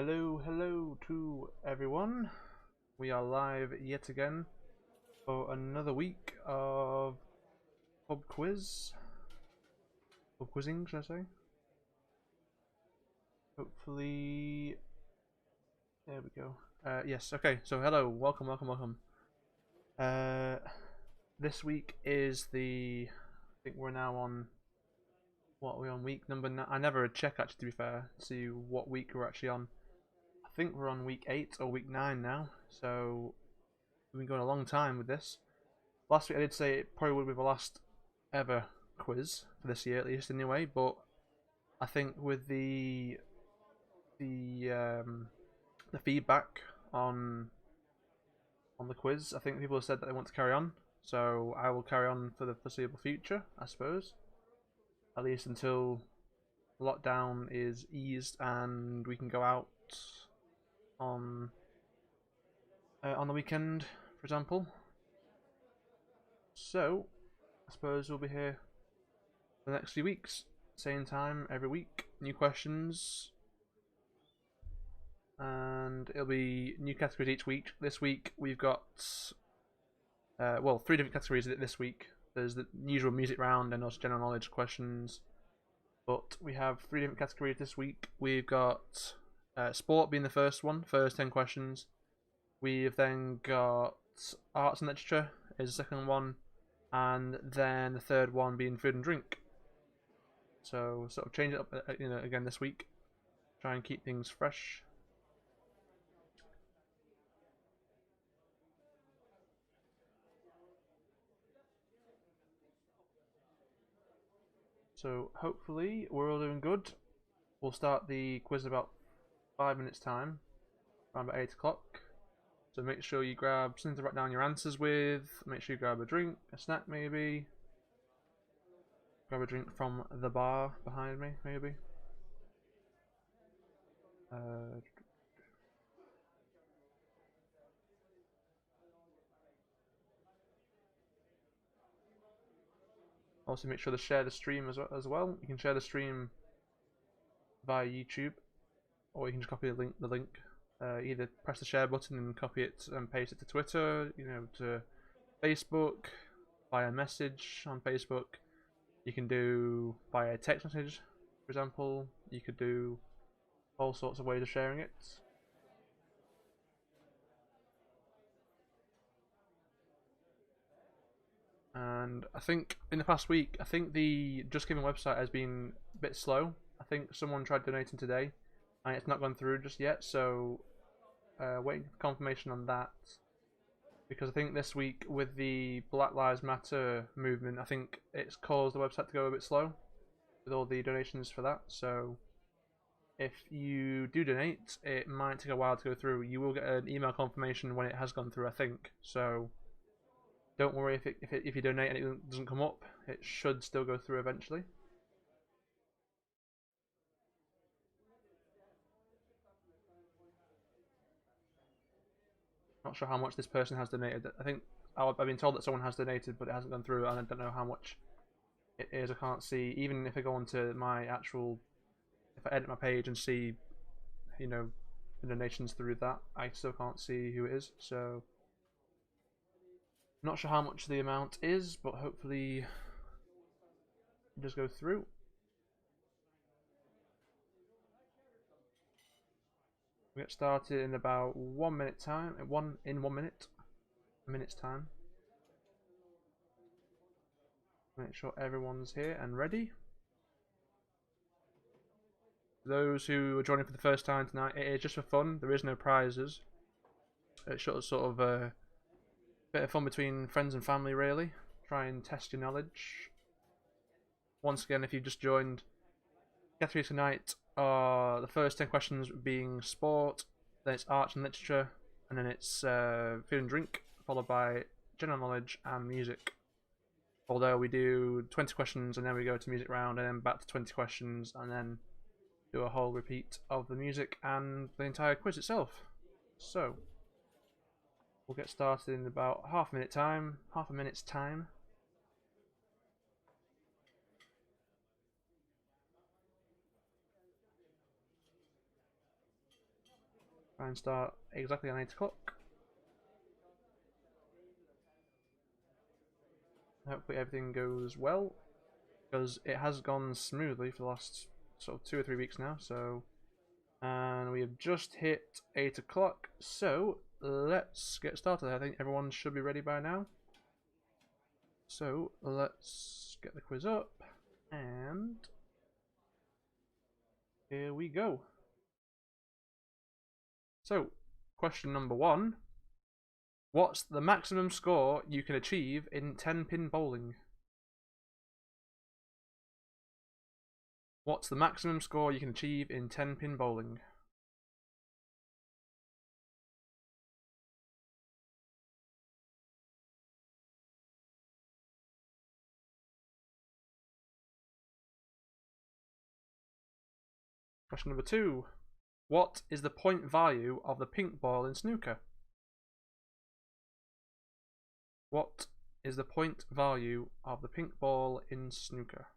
Hello to everyone. We are live yet again for another week of pub quizzing, should I say? Hopefully, there we go. Yes, okay, so hello, welcome. This week is I think we're now on, what are we on, week number 9? I never check actually, to be fair, to see what week we're actually on. I think we're on week 8 or week 9 now, so we've been going a long time with this. Last week I did say it probably would be the last ever quiz for this year, at least anyway. But I think with the feedback on the quiz, I think people have said that they want to carry on. So I will carry on for the foreseeable future, I suppose. At least until lockdown is eased and we can go out on the weekend, for example. So I suppose we'll be here for the next few weeks, same time every week, new questions, and it'll be new categories each week. This week we've got 3 different categories this week. There's the usual music round and also general knowledge questions, but we have 3 different categories this week. We've got sport being the first 10 questions. We've then got arts and literature is the second one, and then the third one being food and drink. So sort of change it up, again this week. Try and keep things fresh. So hopefully we're all doing good. We'll start the quiz in about 5 minutes time, around about 8 o'clock. So make sure you grab something to write down your answers with. Make sure you grab a drink, a snack maybe. Grab a drink from the bar behind me, maybe. Also make sure to share the stream as well. You can share the stream via YouTube, or you can just copy the link. Either press the share button and copy it and paste it to Twitter, to Facebook, via message on Facebook. You can do via text message, for example. You could do all sorts of ways of sharing it. And I think in the past week, I think the Just Giving website has been a bit slow. I think someone tried donating today, and it's not gone through just yet. So waiting for confirmation on that. Because I think this week with the Black Lives Matter movement, I think it's caused the website to go a bit slow with all the donations for that. So if you do donate, it might take a while to go through. You will get an email confirmation when it has gone through, I think. So don't worry if you donate and it doesn't come up. It should still go through eventually. Not sure how much this person has donated. I think I've been told that someone has donated, but it hasn't gone through, and I don't know how much it is. I can't see. Even if I go onto my actual, if I edit my page and see, the donations through that, I still can't see who it is. So not sure how much the amount is, but hopefully it does go through. We get started in about 1 minute time. A minute's time. Make sure everyone's here and ready. Those who are joining for the first time tonight, it is just for fun. There is no prizes. It's sort of a bit of fun between friends and family, really. Try and test your knowledge. Once again, if you've just joined, categories tonight are the first 10 questions being sport, then it's arts and literature, and then it's food and drink, followed by general knowledge and music. Although we do 20 questions and then we go to music round and then back to 20 questions and then do a whole repeat of the music and the entire quiz itself. So we'll get started in about half a minute's time. Try and start exactly on 8 o'clock. Hopefully everything goes well, because it has gone smoothly for the last sort of 2 or 3 weeks now. So, and we have just hit 8 o'clock. So let's get started. I think everyone should be ready by now. So let's get the quiz up, and here we go. So, question number 1. What's the maximum score you can achieve in 10-pin bowling? What's the maximum score you can achieve in 10-pin bowling? Question number 2. What is the point value of the pink ball in snooker? What is the point value of the pink ball in snooker?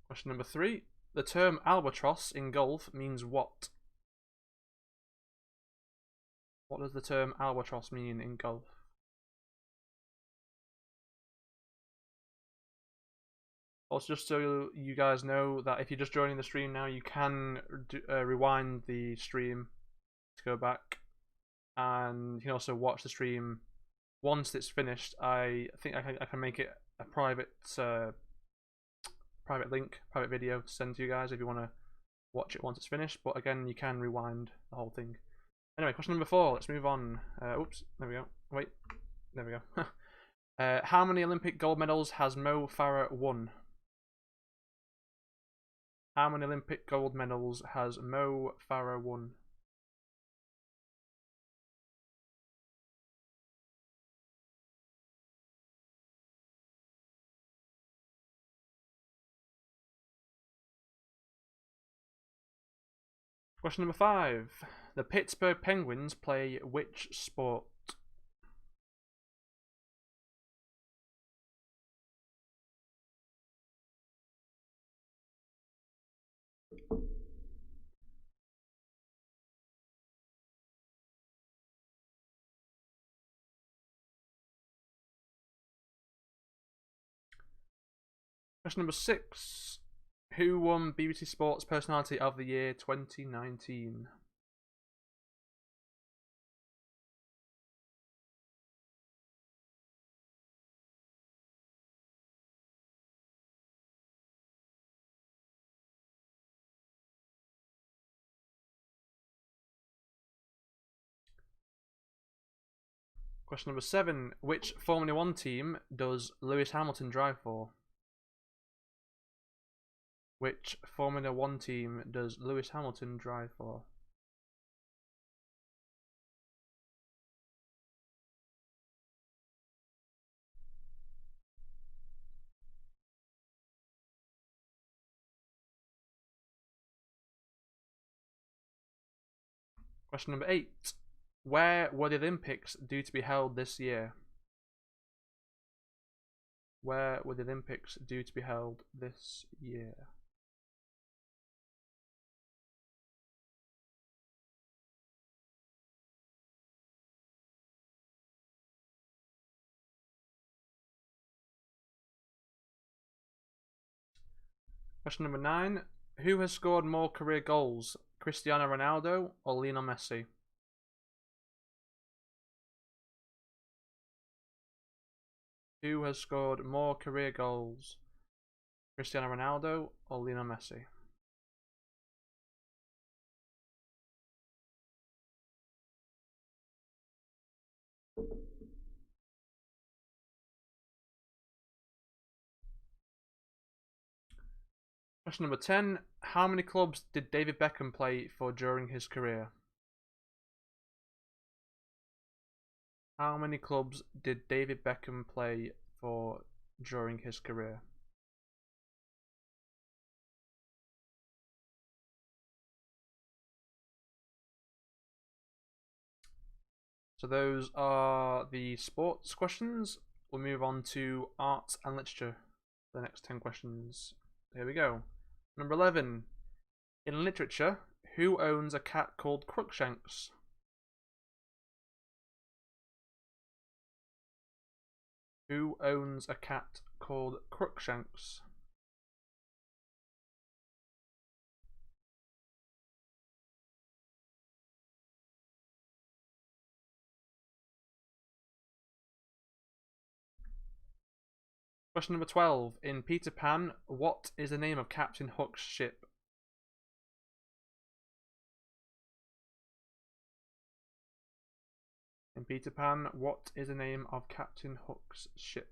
Question number 3. The term albatross in golf means what? What does the term albatross mean in golf? Also, just so you guys know that if you're just joining the stream now, you can rewind the stream to go back, and you can also watch the stream once it's finished. I think I can make it a private link, private video to send to you guys if you want to watch it once it's finished. But again, you can rewind the whole thing. Anyway, question number 4. Let's move on. Oops, there we go. Wait, there we go. How many Olympic gold medals has Mo Farah won? How many Olympic gold medals has Mo Farah won? Question number 5. The Pittsburgh Penguins play which sport? Question number 6. Who won BBC Sports Personality of the Year 2019? Question number 7. Which Formula 1 team does Lewis Hamilton drive for? Which Formula 1 team does Lewis Hamilton drive for? Question number 8. Where were the Olympics due to be held this year? Where were the Olympics due to be held this year? Question number 9. Who has scored more career goals, Cristiano Ronaldo or Lionel Messi? Who has scored more career goals, Cristiano Ronaldo or Lionel Messi? Question number 10. How many clubs did David Beckham play for during his career? How many clubs did David Beckham play for during his career? So those are the sports questions. We'll move on to art and literature. The next 10 questions. Here we go. Number 11. In literature, who owns a cat called Crookshanks? Who owns a cat called Crookshanks? Question number 12. In Peter Pan, what is the name of Captain Hook's ship? In Peter Pan, what is the name of Captain Hook's ship?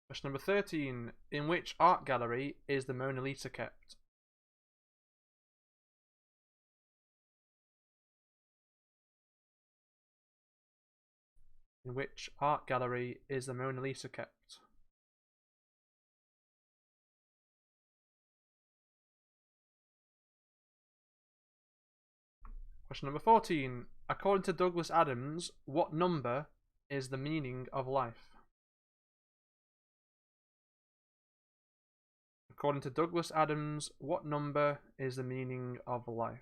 Question number 13. In which art gallery is the Mona Lisa kept? In which art gallery is the Mona Lisa kept? Question number 14. According to Douglas Adams, what number is the meaning of life? According to Douglas Adams, what number is the meaning of life?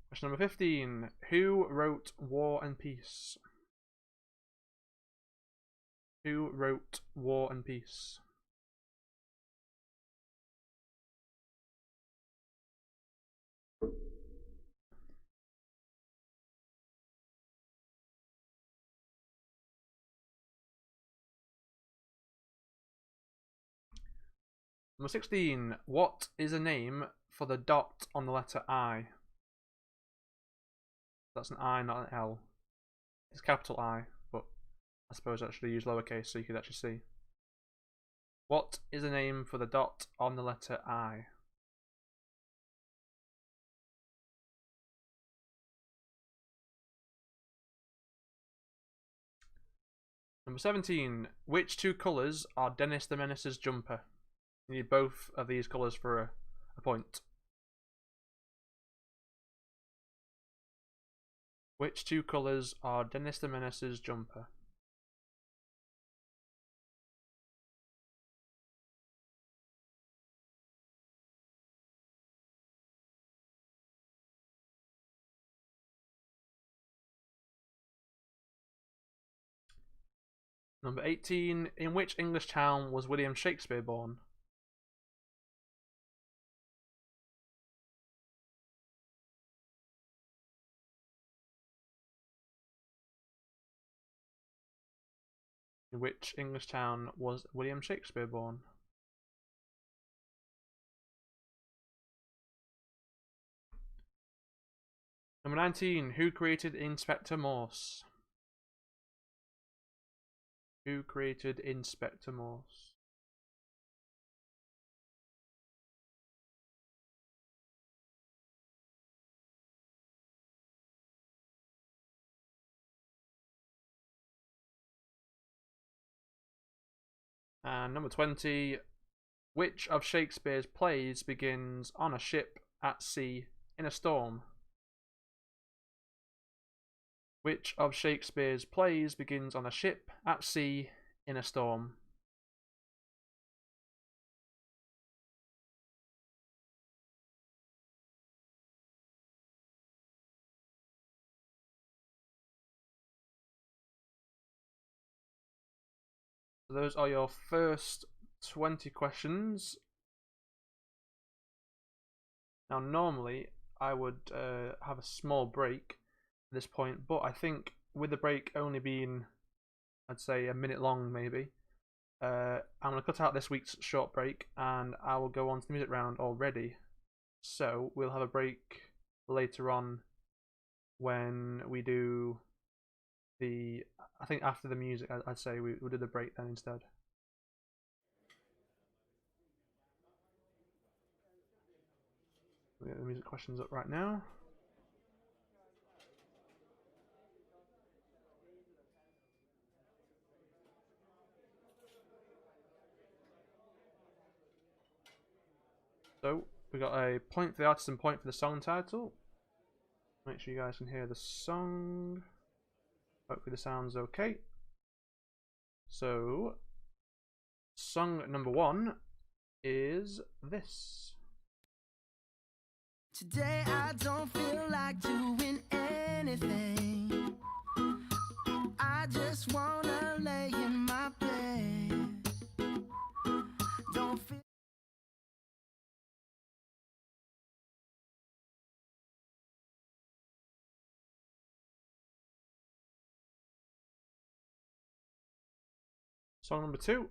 Question number 15. Who wrote War and Peace? Who wrote War and Peace? Number 16. What is a name for the dot on the letter I? That's an I, not an L. It's capital I, but I suppose I actually use lowercase so you could actually see. What is a name for the dot on the letter I? Number 17. Which two colours are Dennis the Menace's jumper? You need both of these colours for a point. Which two colours are Dennis the Menace's jumper? Number 18. In which English town was William Shakespeare born? In which English town was William Shakespeare born? Number 19. Who created Inspector Morse? Who created Inspector Morse? And number 20. Which of Shakespeare's plays begins on a ship at sea in a storm? Which of Shakespeare's plays begins on a ship at sea in a storm? So those are your first 20 questions. Now, normally I would have a small break at this point, but I think with the break only being, I'd say, a minute long, maybe, I'm going to cut out this week's short break and I will go on to the music round already. So we'll have a break later on when we do I think after the music, I'd say we'll do the break then instead. music questions up right now. So we got a point for the artist and point for the song title. Make sure you guys can hear the song. Hopefully the sound's okay. So song number 1 is this. Today I don't feel like doing anything. I just wanna lay in my bed. Don't feel. Song number 2.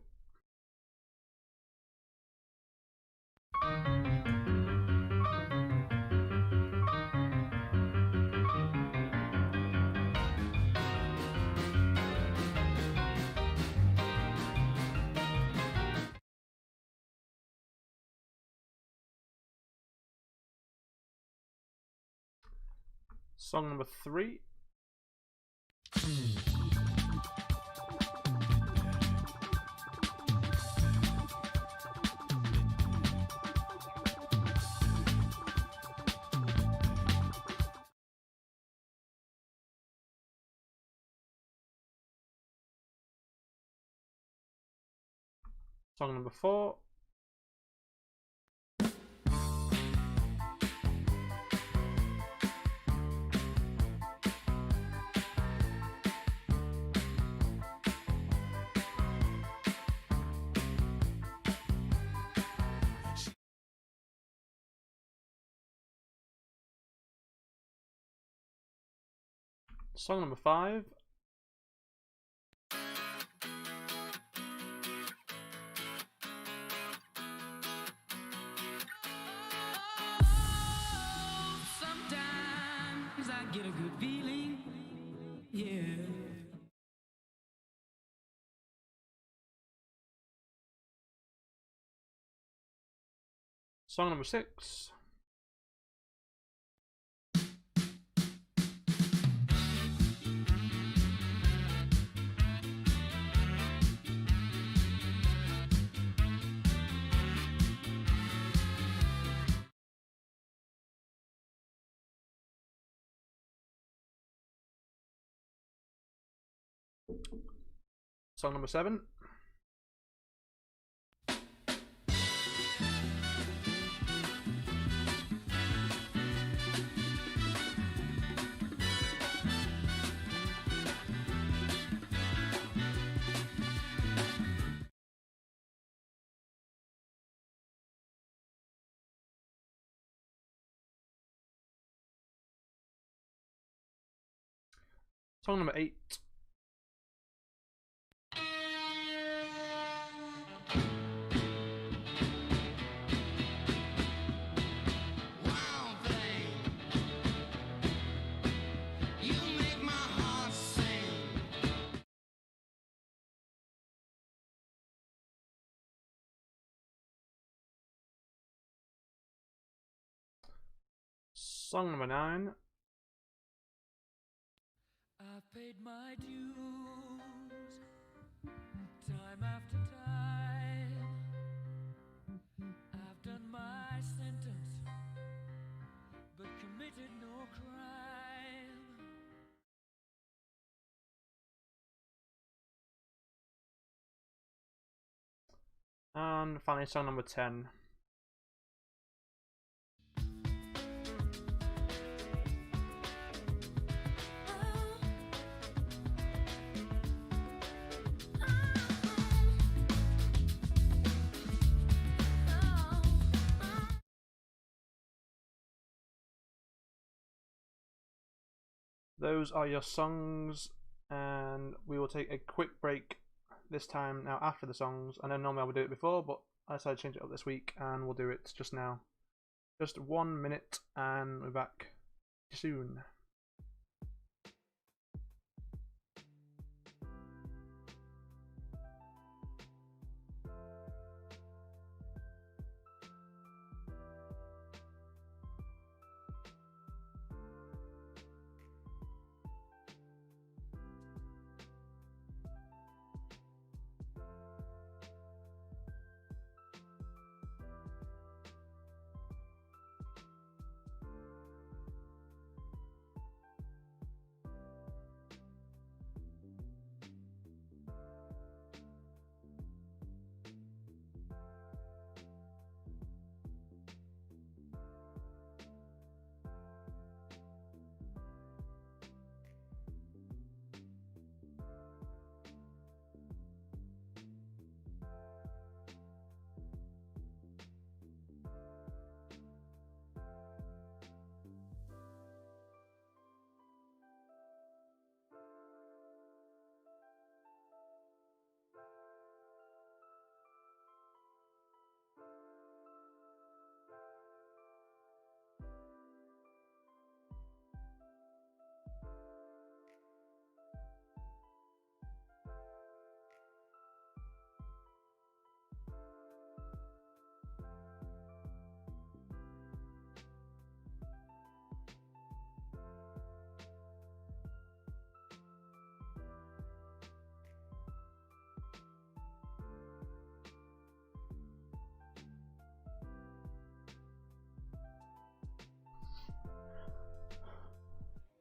Song number 3. Song number 4. Song number 5. Sometimes I get a good feeling, yeah. Song number 6. Song number 7. Song number 8. Song number 9. I've paid my dues time after time. I've done my sentence, but committed no crime. And finally song number 10. Those are your songs, and we will take a quick break this time now after the songs. I know normally I would do it before, but I decided to change it up this week and we'll do it just now. Just 1 minute and we're back soon.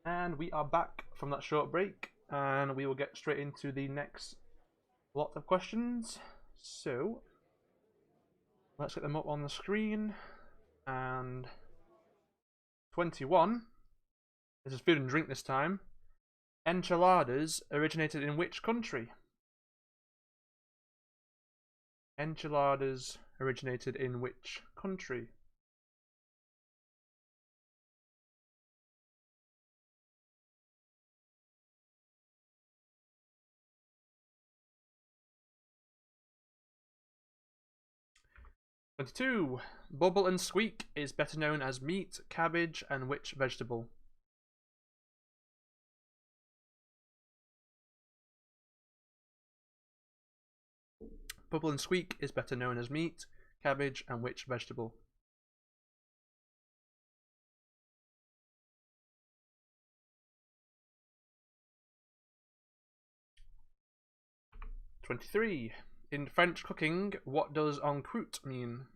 And we are back from that short break, and we will get straight into the next lot of questions. So, let's get them up on the screen. And 21, this is food and drink this time. Enchiladas originated in which country? Enchiladas originated in which country? '22. Bubble and squeak is better known as meat, cabbage, and which vegetable? Bubble and squeak is better known as meat, cabbage, and which vegetable? '23. In French cooking, what does en croûte mean?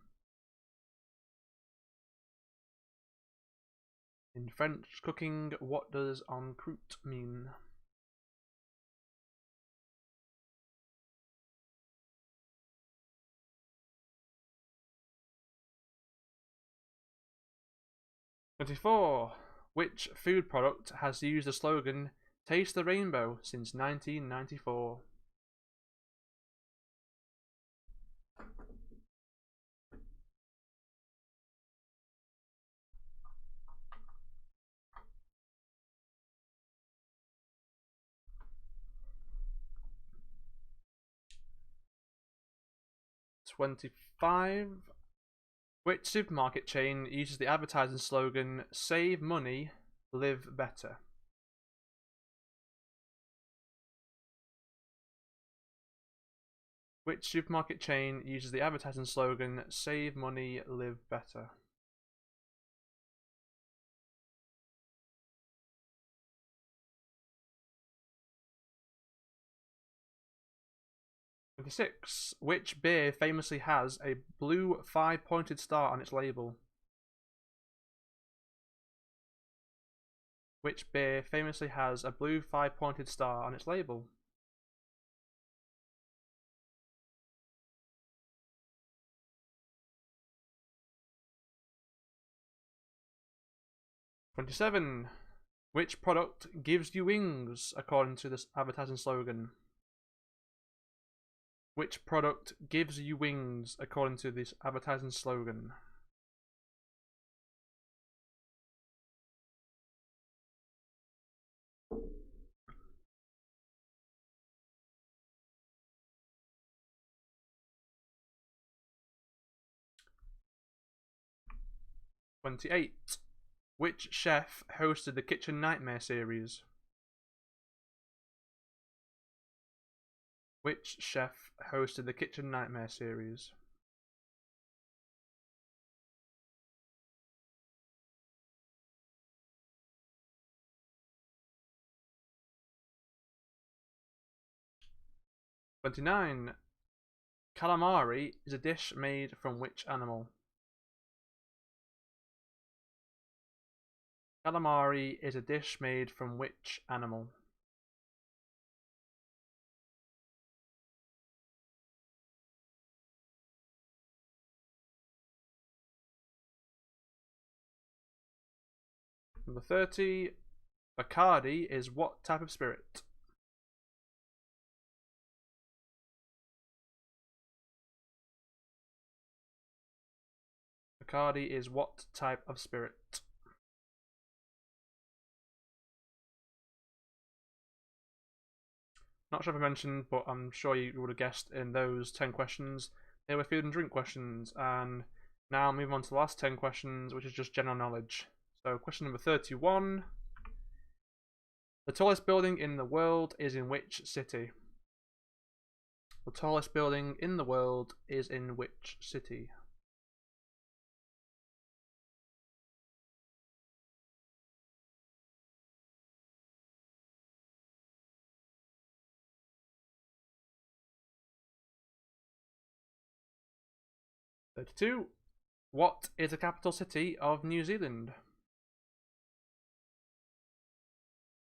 In French cooking, what does en croûte mean? '24. Which food product has used the slogan "Taste the Rainbow" since 1994? '25. Which supermarket chain uses the advertising slogan "Save money, live better"? Which supermarket chain uses the advertising slogan "Save money, live better"? '26. Which beer famously has a blue 5-pointed star on its label? Which beer famously has a blue 5-pointed star on its label? '27. Which product gives you wings according to this advertising slogan? Which product gives you wings according to this advertising slogan? '28. Which chef hosted the Kitchen Nightmare series? Which chef hosted the Kitchen Nightmare series? '29. Calamari is a dish made from which animal? Calamari is a dish made from which animal? Number 30. Bacardi is what type of spirit? Bacardi is what type of spirit? Not sure if I mentioned, but I'm sure you would have guessed in those 10 questions, they were food and drink questions. And now moving on to the last 10 questions, which is just general knowledge. So question number 31. The tallest building in the world is in which city? The tallest building in the world is in which city? '32. What is the capital city of New Zealand?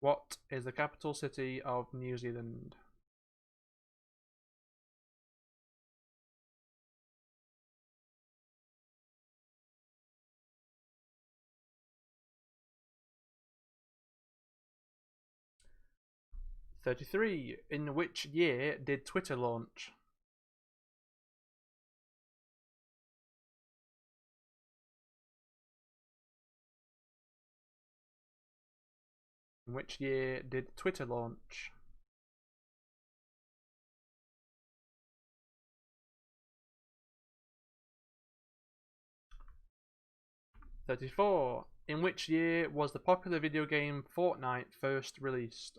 What is the capital city of New Zealand? '33. In which year did Twitter launch? In which year did Twitter launch? '34. In which year was the popular video game Fortnite first released?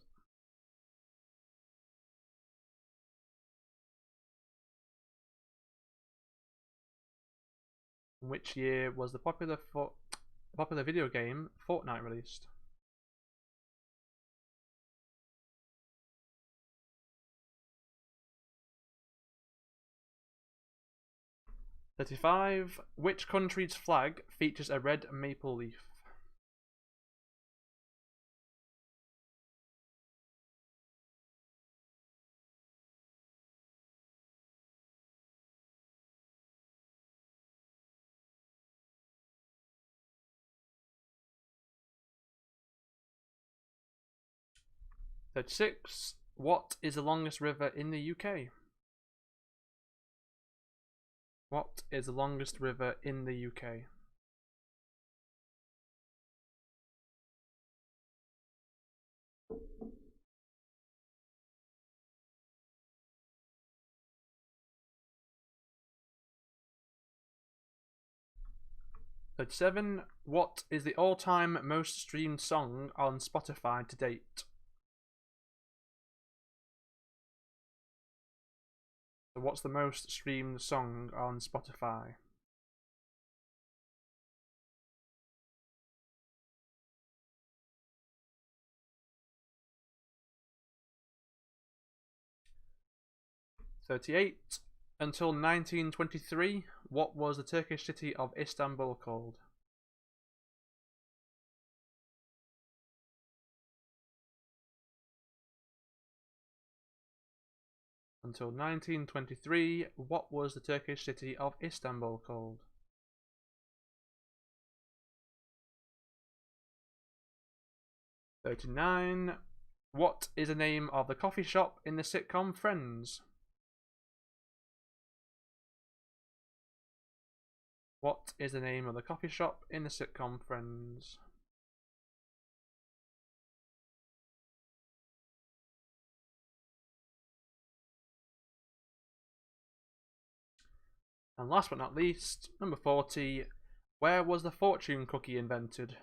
In which year was the popular video game Fortnite released? '35. Which country's flag features a red maple leaf? '36. What is the longest river in the UK? What is the longest river in the UK? '37. What is the all-time most streamed song on Spotify to date? So what's the most streamed song on Spotify? '38. Until 1923, what was the Turkish city of Istanbul called? Until 1923, what was the Turkish city of Istanbul called? '39. What is the name of the coffee shop in the sitcom Friends? What is the name of the coffee shop in the sitcom Friends? And last but not least, number 40. Where was the fortune cookie invented?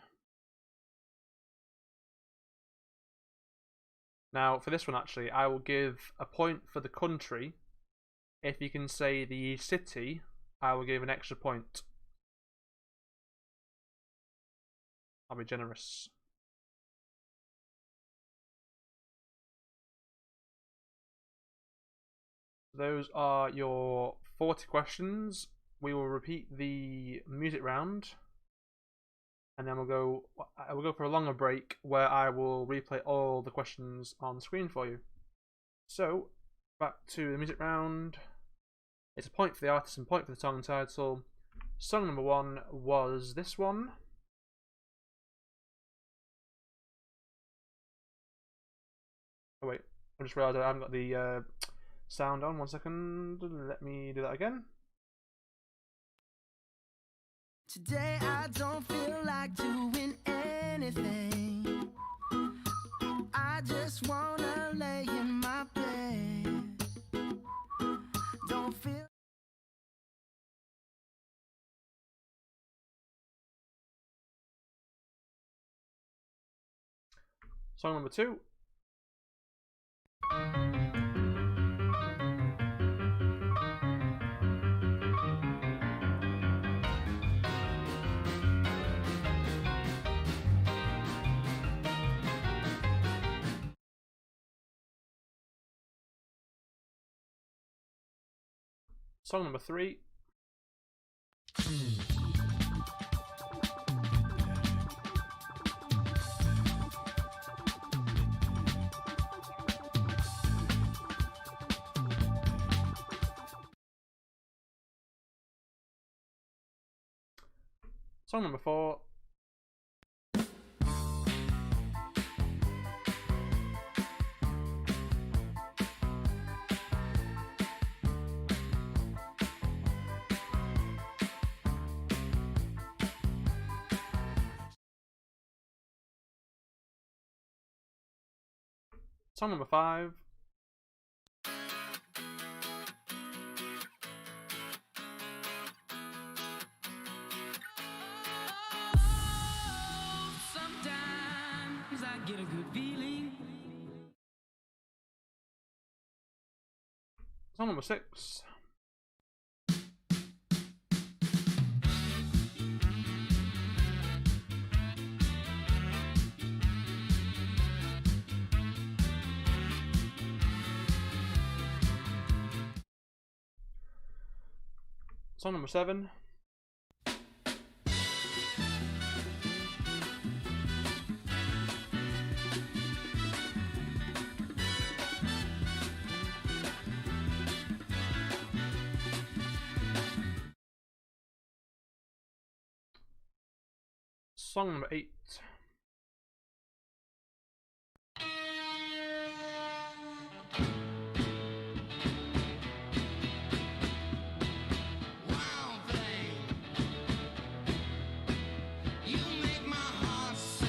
Now, for this one actually, I will give a point for the country. If you can say the city, I will give an extra point. I'll be generous. Those are your 40 questions. We will repeat the music round, and then we'll go for a longer break where I will replay all the questions on the screen for you. So, back to the music round. It's a point for the artist and point for the song title. Song number 1 was this one. Oh wait, I just realised I haven't got the sound on. 1 second, let me do that again. Today I don't feel like doing anything. I just wanna lay in my bed. Don't feel. Song number 2. Song number 3. Song number 4. Song number 5. Sometimes I get a good feeling. Song number 6. Song number 7. Song number 8. Wild thing, you make my heart sing.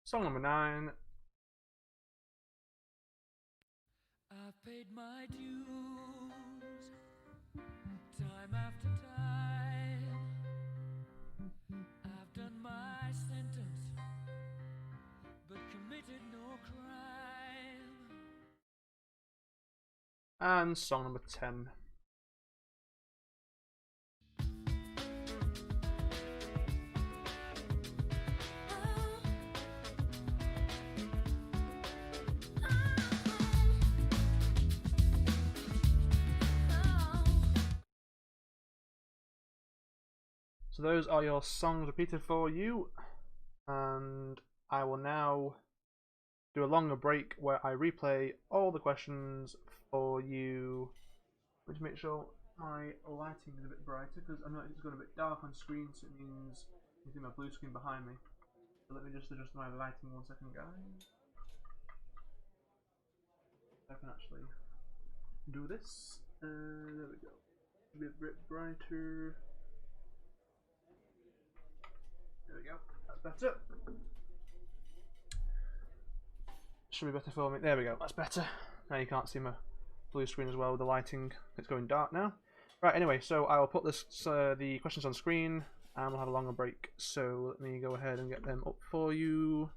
Song number 9. I've paid my dues time after time. I've done my sentence, but committed no crime. And song number 10. So those are your songs repeated for you, and I will now do a longer break where I replay all the questions for you. Let me make sure my lighting is a bit brighter, because I know it's going a bit dark on screen, so it means you see my blue screen behind me. So let me just adjust my lighting 1 second, guys. I can actually do this. There we go. A bit brighter. There we go. That's better. Should be better for me. There we go. That's better. Now you can't see my blue screen as well with the lighting. It's going dark now. Right. Anyway, so I will put this the questions on screen, and we'll have a longer break. So let me go ahead and get them up for you.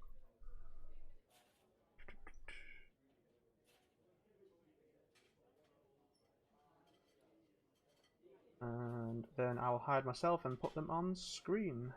And then I will hide myself and put them on screen.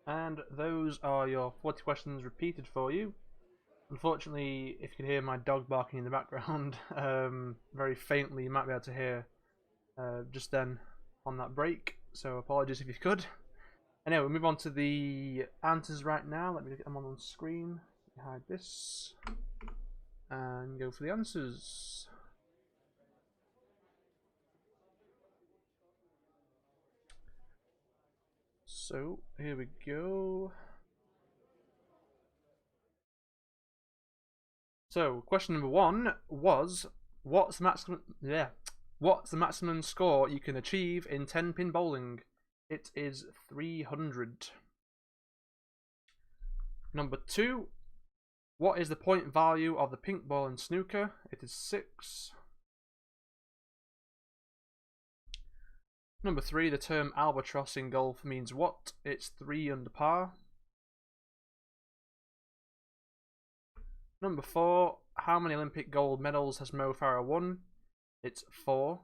And those are your 40 questions repeated for you. Unfortunately, if you can hear my dog barking in the background, very faintly, you might be able to hear just then on that break. So apologies if you could. Anyway, we'll move on to the answers right now. Let me get them on screen. Hide this. And go for the answers. So, here we go. So, question number 1 was, what's the maximum score you can achieve in 10-pin bowling? It is 300. Number 2, what is the point value of the pink ball in snooker? It is 6. Number 3, the term albatross in golf means what? It's 3 under par. Number 4, how many Olympic gold medals has Mo Farah won? It's 4.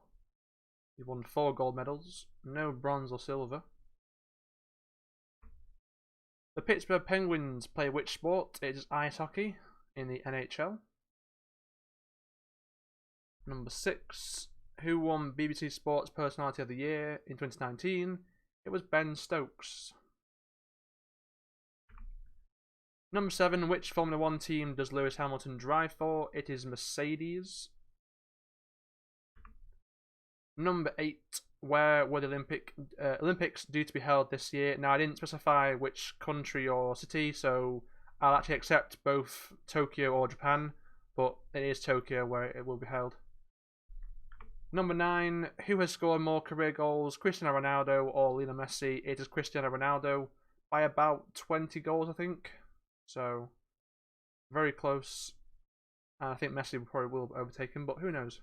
He won 4 gold medals, no bronze or silver. The Pittsburgh Penguins play which sport? It is ice hockey in the NHL. Number 6, who won BBC Sports Personality of the Year in 2019? It was Ben Stokes. Number 7, which Formula 1 team does Lewis Hamilton drive for? It is Mercedes. Number 8, where were the Olympics due to be held this year? Now, I didn't specify which country or city, so I'll actually accept both Tokyo or Japan, but it is Tokyo where it will be held. Number 9, who has scored more career goals, Cristiano Ronaldo or Lionel Messi? It is Cristiano Ronaldo by about 20 goals, I think. So, very close. I think Messi probably will overtake him, but who knows?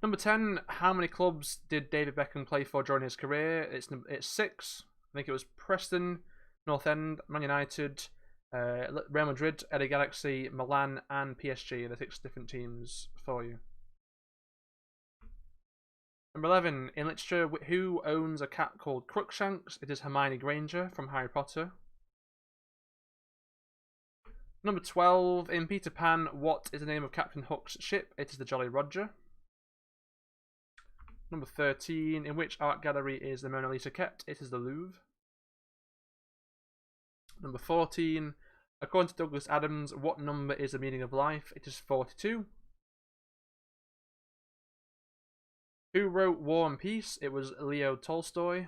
Number 10, how many clubs did David Beckham play for during his career? It's 6. I think it was Preston, North End, Man United, Real Madrid, LA Galaxy, Milan, and PSG. The 6 different teams for you. Number 11, in literature, who owns a cat called Crookshanks? It is Hermione Granger from Harry Potter. Number 12, in Peter Pan, what is the name of Captain Hook's ship? It is the Jolly Roger. Number 13, in which art gallery is the Mona Lisa kept? It is the Louvre. Number 14, according to Douglas Adams, what number is the meaning of life? It is 42. Who wrote War and Peace? It was Leo Tolstoy.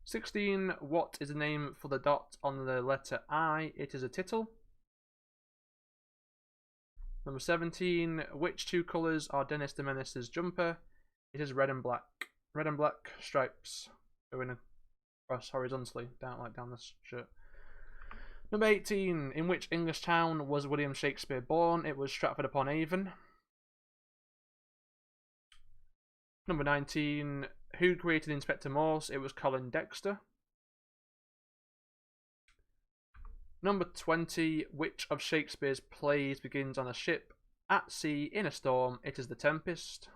16, what is the name for the dot on the letter I? It is a tittle. Number 17, which 2 colours are Dennis the Menace's jumper? It is red and black. Red and black stripes going across horizontally, down this shirt. Number 18, in which English town was William Shakespeare born? It was Stratford upon Avon. Number 19, who created Inspector Morse? It was Colin Dexter. Number 20, which of Shakespeare's plays begins on a ship, at sea, in a storm? It is The Tempest.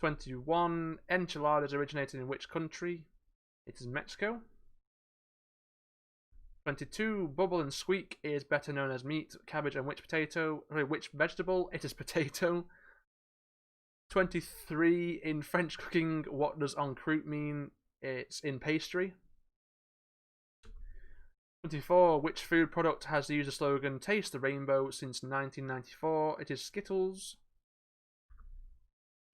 21, enchiladas originated in which country? It is Mexico. 22, bubble and squeak is better known as meat, cabbage, and which vegetable? It is potato. 23, in French cooking, what does en croûte mean? It's in pastry. 24, which food product has used the slogan Taste the Rainbow since 1994? It is Skittles.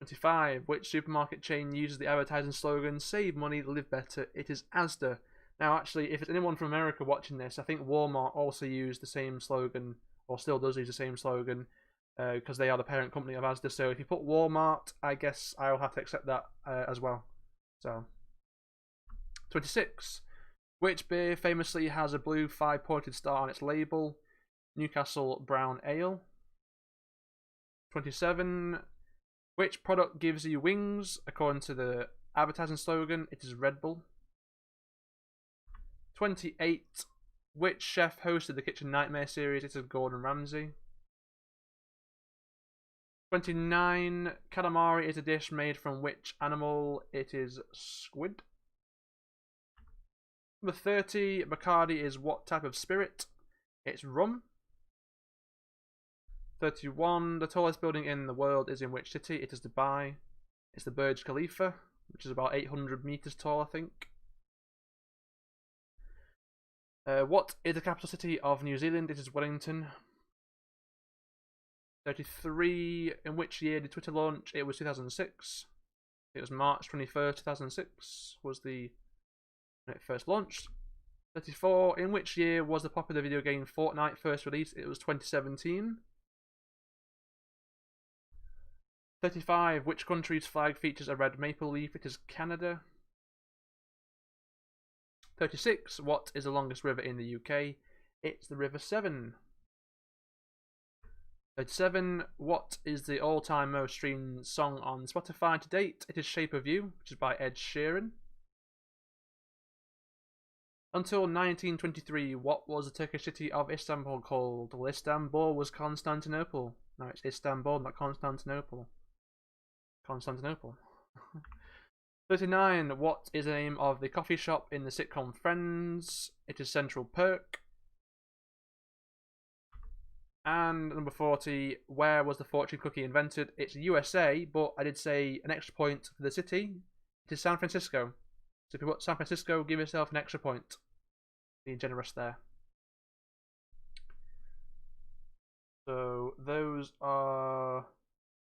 25, which supermarket chain uses the advertising slogan Save money, live better? It is Asda. Now actually, if it's anyone from America watching this, I think Walmart also used the same slogan, or still does use the same slogan, because they are the parent company of Asda. So if you put Walmart, I guess I'll have to accept that as well. So 26, which beer famously has a blue 5-pointed star on its label? Newcastle Brown Ale. 27, which product gives you wings according to the advertising slogan? It is Red Bull. 28, which chef hosted the Kitchen Nightmare series? It is Gordon Ramsay. 29. Calamari is a dish made from which animal? It is squid. Number 30. Bacardi is what type of spirit? It's rum. 31. The tallest building in the world is in which city? It is Dubai. It's the Burj Khalifa, which is about 800 meters tall, I think. What is the capital city of New Zealand? It is Wellington. 33. In which year did Twitter launch? It was 2006. It was March 21st, 2006 was when it first launched. 34. In which year was the popular video game Fortnite first released? It was 2017. 35. Which country's flag features a red maple leaf? It is Canada. 36. What is the longest river in the UK? It's the River Severn. 37. What is the all-time most streamed song on Spotify to date? It is Shape of You, which is by Ed Sheeran. Until 1923, what was the Turkish city of Istanbul called? Well, Istanbul was Constantinople. No, it's Istanbul, not Constantinople. Constantinople. 39. What is the name of the coffee shop in the sitcom Friends? It is Central Perk. And number 40. Where was the fortune cookie invented? It's USA, but I did say an extra point for the city. It is San Francisco. So if you put San Francisco, give yourself an extra point. Being generous there. So those are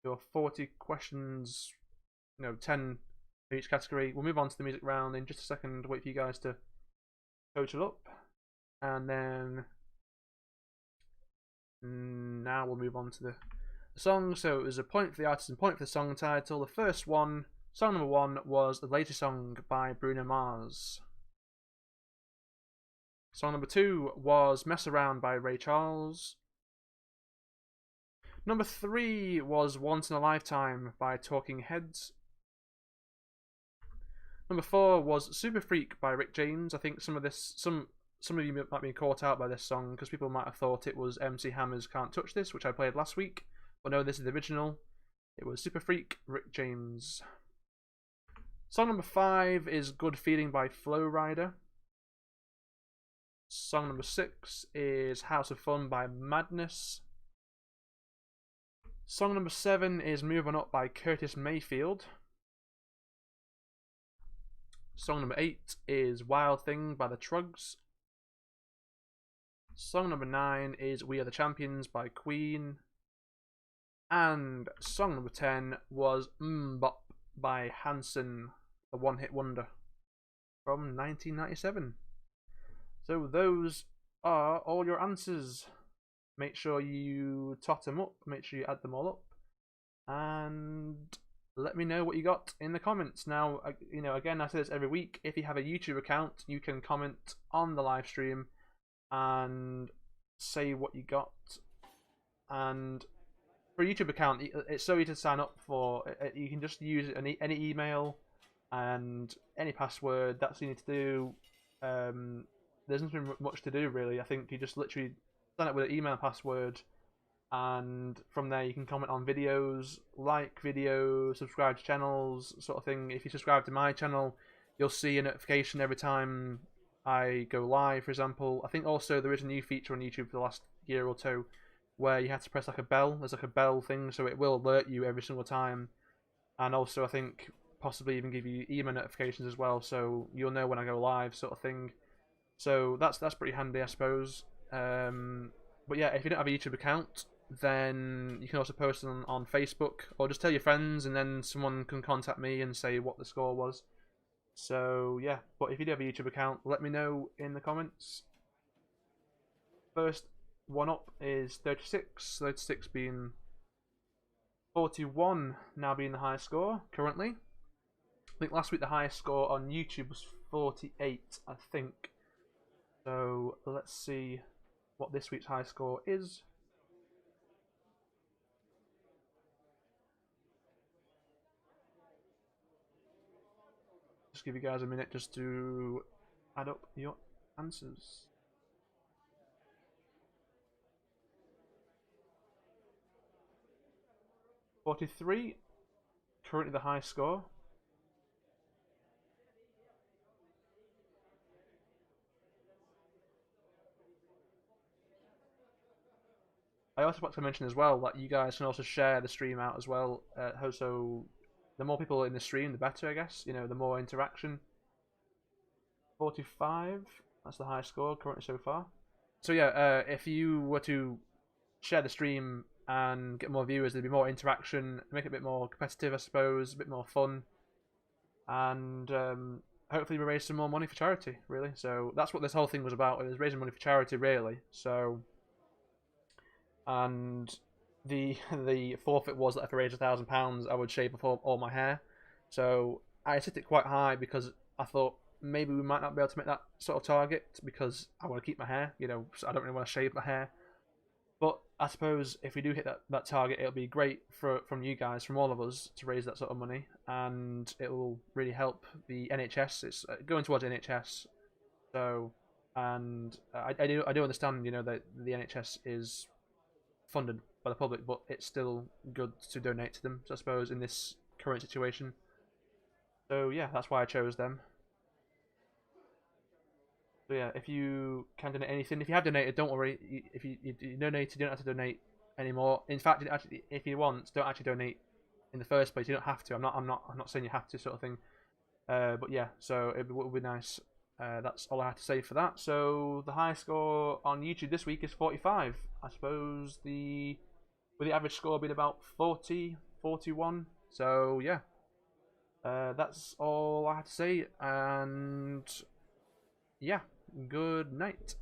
your 40 questions, 10 for each category. We'll move on to the music round in just a second. Wait for you guys to total up. And then now we'll move on to the song. So it was a point for the artist and point for the song title. The first one, song number 1, was The Latest Song by Bruno Mars. Song number 2 was Mess Around by Ray Charles. Number 3 was Once in a Lifetime by Talking Heads. Number 4 was Super Freak by Rick James. I think some of you might be caught out by this song because people might have thought it was MC Hammer's Can't Touch This, which I played last week. But no, this is the original. It was Super Freak, Rick James. Song number 5 is Good Feeling by Flow Rider. Song number 6 is House of Fun by Madness. Song number 7 is Move On Up by Curtis Mayfield. Song number 8 is Wild Thing by the Trugs. Song number 9 is We Are the Champions by Queen. And song number 10 was Bop by Hanson, the one-hit wonder from 1997. So those are all your answers. Make sure you tot them up, make sure you add them all up, and let me know what you got in the comments. Now, again, I say this every week, if you have a YouTube account, you can comment on the live stream and say what you got. And for a YouTube account, it's so easy to sign up for. You can just use any email and any password. That's what you need to do. There's nothing much to do, really. I think you just literally sign up with an email password, and from there you can comment on videos, like videos, subscribe to channels, sort of thing. If you subscribe to my channel, you'll see a notification every time I go live, for example. I think also there is a new feature on YouTube for the last year or two where you have to press like a bell. There's like a bell thing, so it will alert you every single time. And also I think possibly even give you email notifications as well, so you'll know when I go live, sort of thing. So that's pretty handy, I suppose. But yeah, if you don't have a YouTube account, then you can also post it on Facebook, or just tell your friends, and then someone can contact me and say what the score was. So yeah, but if you do have a YouTube account, let me know in the comments. First one up is 36, 36 being 41, now being the highest score currently. I think last week the highest score on YouTube was 48, I think. So let's see what this week's high score is. Just give you guys a minute just to add up your answers. 43, currently the high score. I also want to mention as well that you guys can also share the stream out as well. So the more people in the stream, the better, I guess. You know, the more interaction. 45, that's the highest score currently so far. So yeah, if you were to share the stream and get more viewers, there'd be more interaction, make it a bit more competitive, I suppose, a bit more fun, and hopefully we raise some more money for charity. Really, so that's what this whole thing was about. It was raising money for charity, really. So, and the forfeit was that if I raised £1,000, I would shave off all my hair. So I set it quite high because I thought maybe we might not be able to make that sort of target because I want to keep my hair. You know, so I don't really want to shave my hair. But I suppose if we do hit that target, it'll be great from you guys, from all of us, to raise that sort of money, and it will really help the NHS. It's going towards NHS, so and I do understand, you know, that the NHS is funded by the public, but it's still good to donate to them, so I suppose, in this current situation. So yeah, that's why I chose them. So yeah, if you can donate anything, if you have donated, don't worry. If you donated, you don't have to donate anymore. In fact, actually, if you want, don't actually donate in the first place. You don't have to. I'm not saying you have to, sort of thing. But yeah, so it would be nice. That's all I have to say for that. So the high score on YouTube this week is 45. I suppose with the average score being about 40, 41. So yeah, that's all I have to say. And yeah, good night.